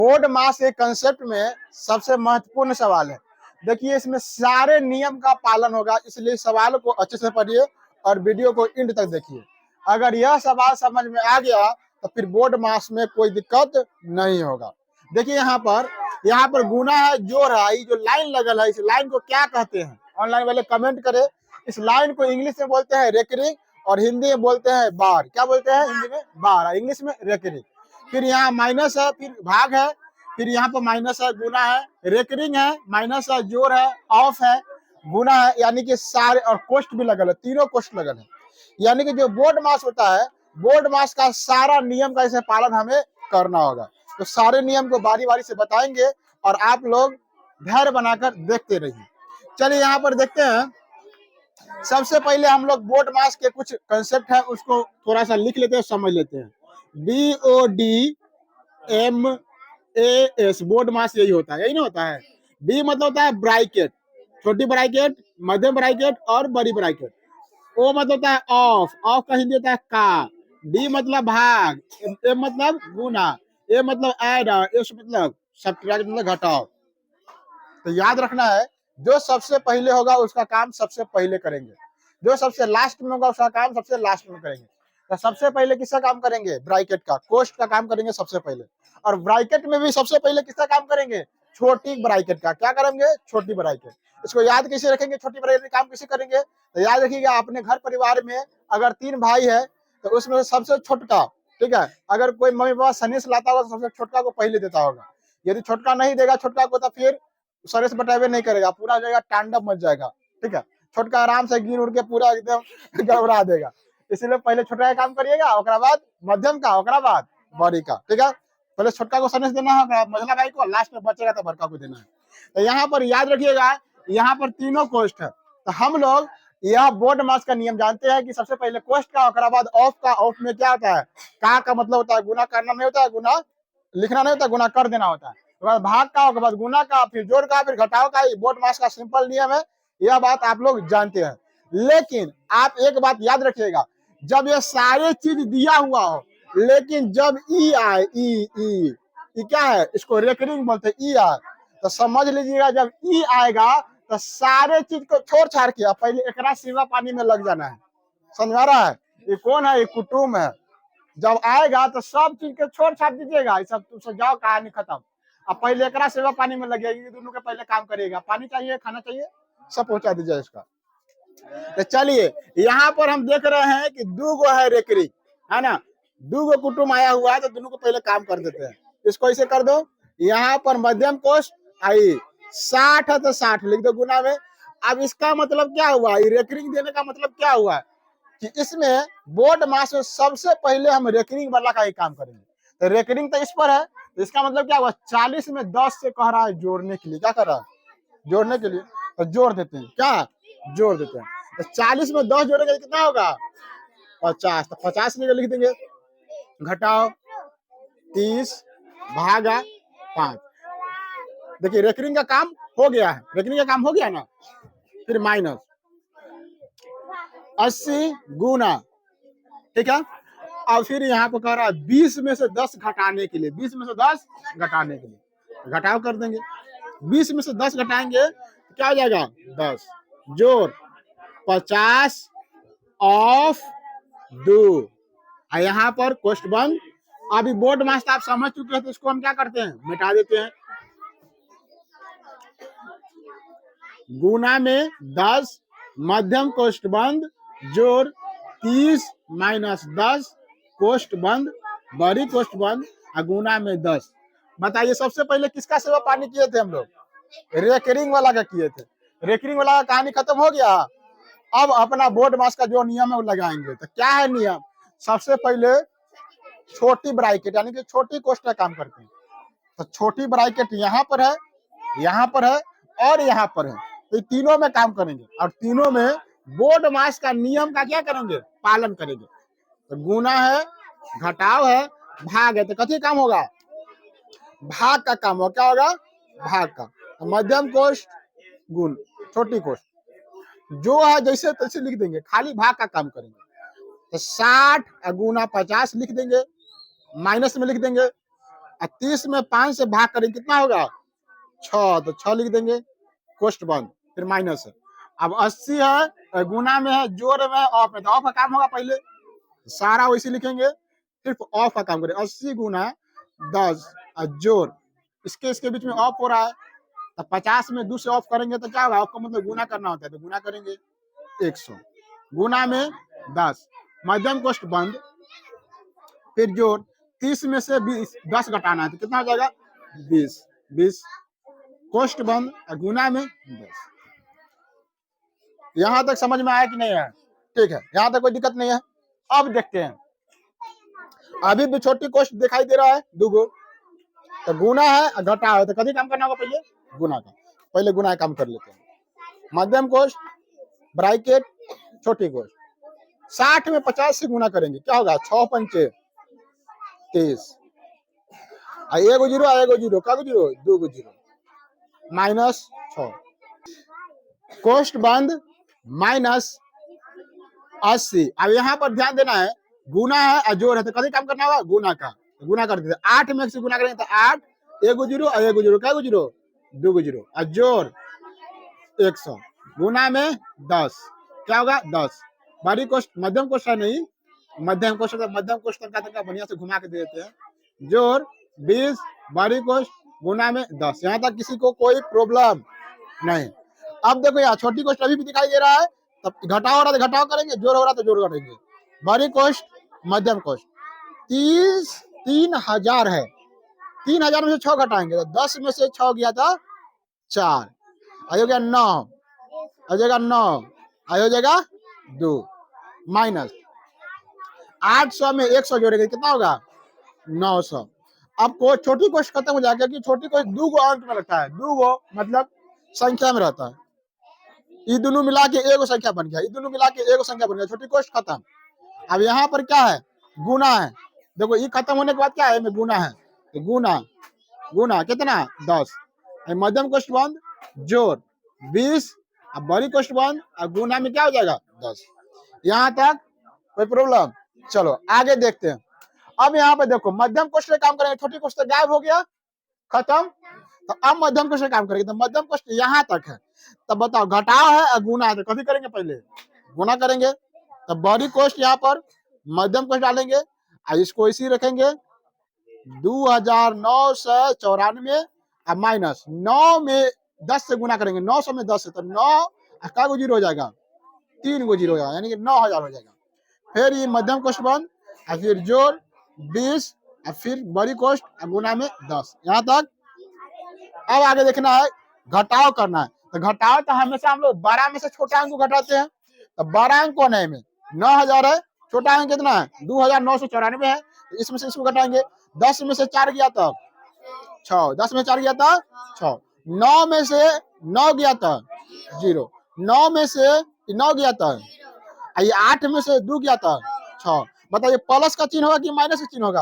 Board मास के concept में सबसे महत्वपूर्ण सवाल है। देखिए, इसमें सारे नियम का पालन होगा, इसलिए सवाल को अच्छे से पढ़िए और वीडियो को एंड तक देखिए। अगर यह सवाल समझ में आ गया तो फिर बोर्ड मास में कोई दिक्कत नहीं होगा। देखिए, यहाँ पर गुना है, जोड़ है। ये जो लाइन लगल है, इस लाइन को क्या कहते हैं? ऑनलाइन वाले कमेंट करें। इस लाइन को इंग्लिश में बोलते हैं रेकरिंग और हिंदी में बोलते हैं बार। क्या बोलते हैं? हिंदी में बार, इंग्लिश में रेकरिंग। फिर यहाँ माइनस है, फिर भाग है, फिर यहाँ पर माइनस है, गुना है, रेकरिंग है, माइनस है, जोड़ है, ऑफ है, गुना है, यानी कि सारे, और कोष्ट भी लगल है, तीनों कोष्ट लगल है। यानी कि जो बोर्ड मास होता है, बोर्ड मास का सारा नियम का इसे पालन हमें करना होगा। तो सारे नियम को बारी बारी से बताएंगे और आप लोग धैर्य बनाकर देखते रहिए। चलिए यहाँ पर देखते हैं। सबसे पहले हम लोग बोर्ड मास के कुछ कंसेप्ट है, उसको थोड़ा सा लिख लेते हैं, समझ लेते हैं। BODMAS, बोर्ड मास यही होता है, यही ना होता है। बी मतलब होता है ब्रैकेट, छोटी ब्रैकेट, मध्यम ब्रैकेट और बड़ी ब्रैकेट। ओ मतलब होता है ऑफ, ऑफ का हिंदी होता है का। डी मतलब भाग, ए मतलब गुना, ए मतलब ऐड, एस मतलब सब्ट्रैक्ट मतलब घटाओ। तो याद रखना है, जो सबसे पहले होगा उसका काम सबसे पहले करेंगे, जो सबसे लास्ट में होगा उसका काम सबसे लास्ट में करेंगे। तो सबसे पहले किसका काम करेंगे? ब्रैकेट का, कोष्ट का काम करेंगे सबसे पहले। और ब्रैकेट में भी सबसे पहले किसका काम करेंगे? छोटी ब्रैकेट का। क्या करेंगे? छोटी ब्रैकेट। इसको याद कैसे रखेंगे? छोटी ब्रैकेट काम कैसे करेंगे? तो याद रखिएगा, अपने घर परिवार में अगर 3 भाई है तो उसमें सबसे छोटका, ठीक है, अगर कोई मम्मी पापा सनेस लाता होगा तो सबसे छोटका को पहले देता होगा। यदि छोटका नहीं देगा छोटका को, तो फिर सरेस बटावे नहीं करेगा, पूरा हो जाएगा, तांडव मच जाएगा। ठीक है, छोटका आराम से गिर उड़ के पूरा एकदम गड़बड़ा देगा। इसलिए पहले छोटा का काम करिएगा, ओकरा बाद मध्यम का, ओकरा बाद बड़ी का। ठीक है, पहले छोटका को सनेस देना होगा, मझला भाई को, लास्ट में बचेगा तो बड़का को देना है। तो यहाँ पर याद रखिएगा, यहाँ पर तीनों कोष्ट है। तो हम लोग यह बोर्ड मास का नियम जानते हैं कि सबसे पहले कोष्ट का, ओकरा बाद ऑफ का। ऑफ में क्या होता है? का मतलब होता है गुना करना नहीं होता है, गुना लिखना नहीं होता, गुना कर देना होता है। भाग का, उसके बाद गुना का, फिर जोड़ का, फिर घटाव का। बोर्ड मास का सिंपल नियम है, यह बात आप लोग जानते हैं। लेकिन आप एक बात याद रखिएगा, जब ये सारे चीज दिया हुआ हो, लेकिन जब ई आए, ई क्या है? इसको रेकरिंग बोलते हैं, ई आए तो समझ लीजिएगा, जब ई आएगा तो सारे चीज को छोड़ छाड़ के पहले एकरा सेवा पानी में लग जाना है। समझ आ रहा है? ये कौन है? ये कुटुम है। जब आएगा तो सब चीज के छोड़ छाड़ दीजिएगा, सब तुम जाओ, कहानी खत्म। अब पहले एकरा सेवा पानी में लगेगी, दोनों के पहले काम करेगा। पानी चाहिए, खाना चाहिए, सब पहुंचा दीजिए इसका। तो चलिए, यहाँ पर हम देख रहे हैं कि 2 गो है रेकरी, है ना, 2 गो कुटुम आया हुआ है, तो दोनों को पहले काम कर देते हैं। इसको ऐसे कर दो। यहाँ पर मध्यम कोष्ट आई 60 है तो 60 लिख दो गुना में। अब इसका मतलब क्या हुआ? रेकरिंग देने का मतलब क्या हुआ कि इसमें बोर्ड मास में सबसे पहले हम रेकरिंग वाला का ही काम करेंगे। तो रेकरिंग तो इस पर है, तो इसका मतलब क्या हुआ? 40 में 10 से कह रहा है जोड़ने के लिए। क्या कर रहा है? जोड़ने के लिए। तो जोड़ देते हैं, क्या जोड़ देते हैं। तो 40 में 10 जोड़ेंगे कितना होगा? 50। तो 50 लिख देंगे, घटाओ 30 भागा 5। देखिए, रेकरिंग का काम हो गया है, रेकरिंग का काम हो गया ना। फिर माइनस 80 गुना, ठीक है। और फिर यहाँ पर कह रहा है 20 में से 10 घटाने के लिए, 20 में से 10 घटाने के लिए घटाव कर देंगे। 20 में से 10 घटाएंगे तो क्या हो जाएगा? 10 जोड़ 50 ऑफ 2। यहाँ पर कोष्ट बंद। अभी बोर्ड मास आप समझ चुके हैं, तो इसको हम क्या करते हैं? मिटा देते हैं। गुना में 10, मध्यम कोष्ट बंद, जोड़ 30 माइनस 10, कोष्ट बंद, बड़ी कोष्ट बंद, गुना में 10। बताइए, सबसे पहले किसका सेवा पानी किए थे हम लोग? रेकरिंग वाला का किए थे। रेकरिंग वाला का कहानी खत्म हो गया। अब अपना बोर्ड मास का जो नियम है वो लगाएंगे। तो क्या है नियम? सबसे पहले छोटी ब्रैकेट, यानी कि छोटी कोष्ट का काम करते हैं। तो छोटी ब्रैकेट यहाँ पर है, यहाँ पर है और यहाँ पर है। तो तीनों में काम करेंगे और तीनों में बोर्ड मास का नियम का क्या करेंगे? पालन करेंगे। तो गुना है, घटाव है, भाग है, तो कथी काम होगा? भाग का काम होगा। क्या होगा? भाग का। तो मध्यम कोष्ट गुण, छोटी कोष्ट जो है जैसे तैसे लिख देंगे, खाली भाग का काम करेंगे। तो 60 गुना 50 लिख देंगे, माइनस में लिख देंगे। और 30 में 5 से भाग करेंगे कितना होगा 6, तो 6 लिख देंगे, कोष्ट बंद, फिर माइनस है। अब 80 है, गुना में है, जोड़ में है, ऑफ में, तो ऑफ का काम होगा पहले, सारा वैसे लिखेंगे, सिर्फ ऑफ का काम करें। 80 गुना 10 और जोड़, इसके बीच में ऑफ हो रहा है, तो 50 में 2 से ऑफ करेंगे तो क्या होगा, ऑफ का मतलब गुना करना होता है, तो गुना करेंगे 100 गुना में 10, मध्यम कोष्ट बंद, फिर जोड़, 30 में से 10 घटाना है, तो कितना हो जाएगा 20 कोष्ट बंद और गुना में 10। यहां तक समझ में आया कि नहीं है? ठीक है, यहां तक कोई दिक्कत नहीं है। अब देखते हैं, अभी भी छोटी कोष्ट दिखाई दे रहा है दुगो, तो गुना है और घटा है, तो कभी काम करना होगा पहले गुना का, पहले गुना काम कर लेते हैं। मध्यम कोष्ट ब्रैकेट छोटी कोष्ट, 60 में 50 से गुना करेंगे, क्या होगा 6 पंचे 30, एगो जीरो एगो जीरो, का जीरो 2 जीरो, माइनस 6, कोष्ट बंद माइनस 80। अब यहाँ पर ध्यान देना है, गुना है और जोड़ है, तो कभी काम करना होगा गुना का, गुना कर देते, 8 में से गुना करेंगे तो 8, एगो जीरो और एगो जीरो, क्या जीरो 2 जीरो, और जोड़ 100 गुना में 10, क्या होगा 10। बड़ी कोष्ट मध्यम कोष्ट है नहीं, मध्यम कोष्ट मध्यम कोष्ट तनका बढ़िया से घुमा के दे देते हैं, जोड़ 20 बड़ी कोष्ट गुना में 10। यहाँ तक किसी को कोई प्रॉब्लम नहीं। अब देखो यहाँ छोटी कोष्ट अभी भी दिखाई दे रहा है, तब घटाव हो रहा है तो घटाव करेंगे, जोड़ हो रहा है तो जोड़ करेंगे। बड़ी कोष्ट मध्यम कोष्ट 3000 है, 3000 में से 6 घटाएंगे तो 10 में से 6 गया था 4, हो गया 9, हो जाएगा 9, हो जाएगा 2, माइनस 800 में 100 जोड़ेंगे कितना होगा 900। अब को छोटी कोष्ट खत्म हो जाएगा, क्योंकि छोटी कोष्ट 2 गो अंक में रहता है, 2 गो मतलब संख्या में रहता है, ये दोनों मिला के एगो संख्या बन गया, ये दोनों मिला के एगो संख्या बन गया, छोटी कोष्ट खत्म। अब यहाँ पर क्या है गुना है, देखो ये खत्म होने के बाद क्या है में गुना है, तो गुना गुना कितना 10, मध्यम कोष्ट बंद जोड़ 20, अब बड़ी कोष्ट बंद और गुना में क्या हो जाएगा 10। यहाँ तक कोई प्रॉब्लम? चलो आगे देखते हैं। अब यहाँ पे देखो मध्यम कोष्ट से काम करेंगे, छोटी कोष्ट गायब हो गया खत्म, तो अब मध्यम कोष्ट से काम करेंगे, तो मध्यम कोष्ट यहाँ तक है, तब बताओ घटाव है और गुना है, तो कभी करेंगे पहले गुना करेंगे, तो बड़ी कोष्ट यहाँ पर मध्यम कोष्ट डालेंगे और इसको इसी रखेंगे 2994 और माइनस 9 में 10 से गुना करेंगे, 900 में 10 से, तो 9 का गो जीरो हो जाएगा 3 गो जीरो हो जाएगा, यानी कि 9000 हो जाएगा। फिर ये मध्यम कोष्ट बंद और फिर जोड़ 20 और फिर बड़ी कोष्ट और गुना में 10, यहाँ तक। अब आगे देखना है घटाव करना है, तो घटाव तो हमेशा हम लोग बड़ा में से छोटा अंक को घटाते हैं, तो बड़ा अंक कौन है में 9000 है, छोटा अंक कितना है 2994 है, तो इसमें से इसको घटाएंगे, 10 में से 4 गया था 6, 10 में 4 गया था 6, 9 में से 9 गया था 0, 9 में से 9 गया था, ये 8 में से 2 गया था 6। बताइए प्लस का चिन्ह होगा कि माइनस का चिन्ह होगा,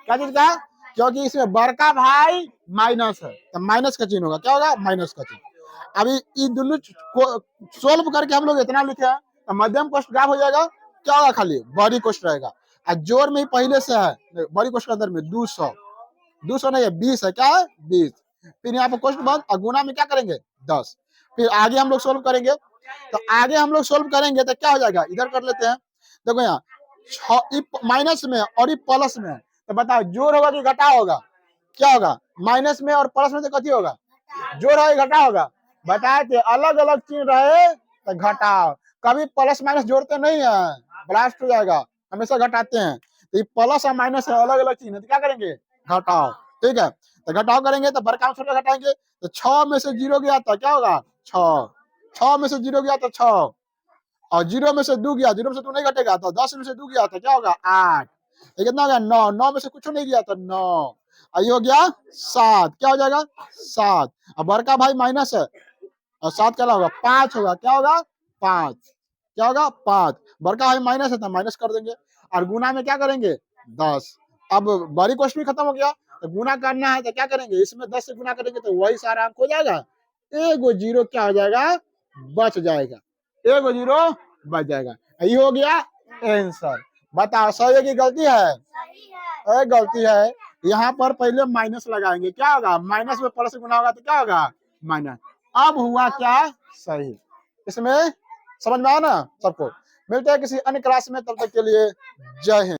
क्या चीज का, क्योंकि इसमें बड़का भाई माइनस है, तो माइनस का चिन्ह होगा, क्या होगा माइनस का चिन्ह। अभी ये दोनों सोल्व करके हम लोग इतना लिखे हैं, तो मध्यम कोष्ट गायब हो जाएगा, क्या होगा खाली बड़ी कोष्ट रहेगा, और जोड़ में ही पहले से है बड़ी कोष्ट के अंदर में 200 नहीं है 20 है, क्या है 20, फिर यहाँ पे कोष्ट बंद और गुना में क्या करेंगे 10। फिर आगे हम लोग सोल्व करेंगे, तो आगे हम लोग सोल्व करेंगे तो क्या हो जाएगा, इधर कर लेते हैं। देखो यहाँ माइनस में और प्लस में, तो बताओ जोड़ होगा कि घटा होगा, क्या होगा माइनस में और प्लस में तो कथी होगा, जोड़ होगा घटा होगा, बताए थे अलग अलग चिन्ह रहे तो घटाओ, कभी प्लस माइनस जोड़ते नहीं है, ब्लास्ट हो जाएगा, हमेशा घटाते हैं। तो ये प्लस और माइनस है अलग अलग चिन्ह, तो क्या करेंगे घटाओ, ठीक है, तो घटाओ करेंगे तो बड़का छोटा घटाएंगे, तो 6 में से 0 गया था क्या होगा 6 में से 0 गया था 6, और 0 में से 2 गया, 0 में से 2 नहीं घटेगा, तो 10 में से 2 गया था क्या होगा 8, ये कितना हो गया 9, 9 में से कुछ नहीं गया था 9, ये हो गया 7, क्या हो जाएगा 7, अब बड़का भाई माइनस है और 7 क्या होगा 5 होगा, क्या होगा 5, क्या होगा 5, बड़का भाई माइनस है तो माइनस कर देंगे, और गुना में क्या करेंगे 10। अब बड़ी कोष्ट भी खत्म हो गया, तो गुना करना है तो क्या करेंगे, इसमें 10 से गुना करेंगे तो वही सारा अंक हो जाएगा, एगो जीरो क्या हो जाएगा बच जाएगा, एगो जीरो बच जाएगा, ये हो गया आंसर। बताओ सही है कि गलती है, गलती है, यहाँ पर पहले माइनस लगाएंगे, क्या होगा, माइनस में प्लस गुना होगा तो क्या होगा, माइनस। अब हुआ क्या, सही। इसमें समझ में आया ना सबको। मिलते हैं किसी अन्य क्लास में, तब तक के लिए जय हिंद।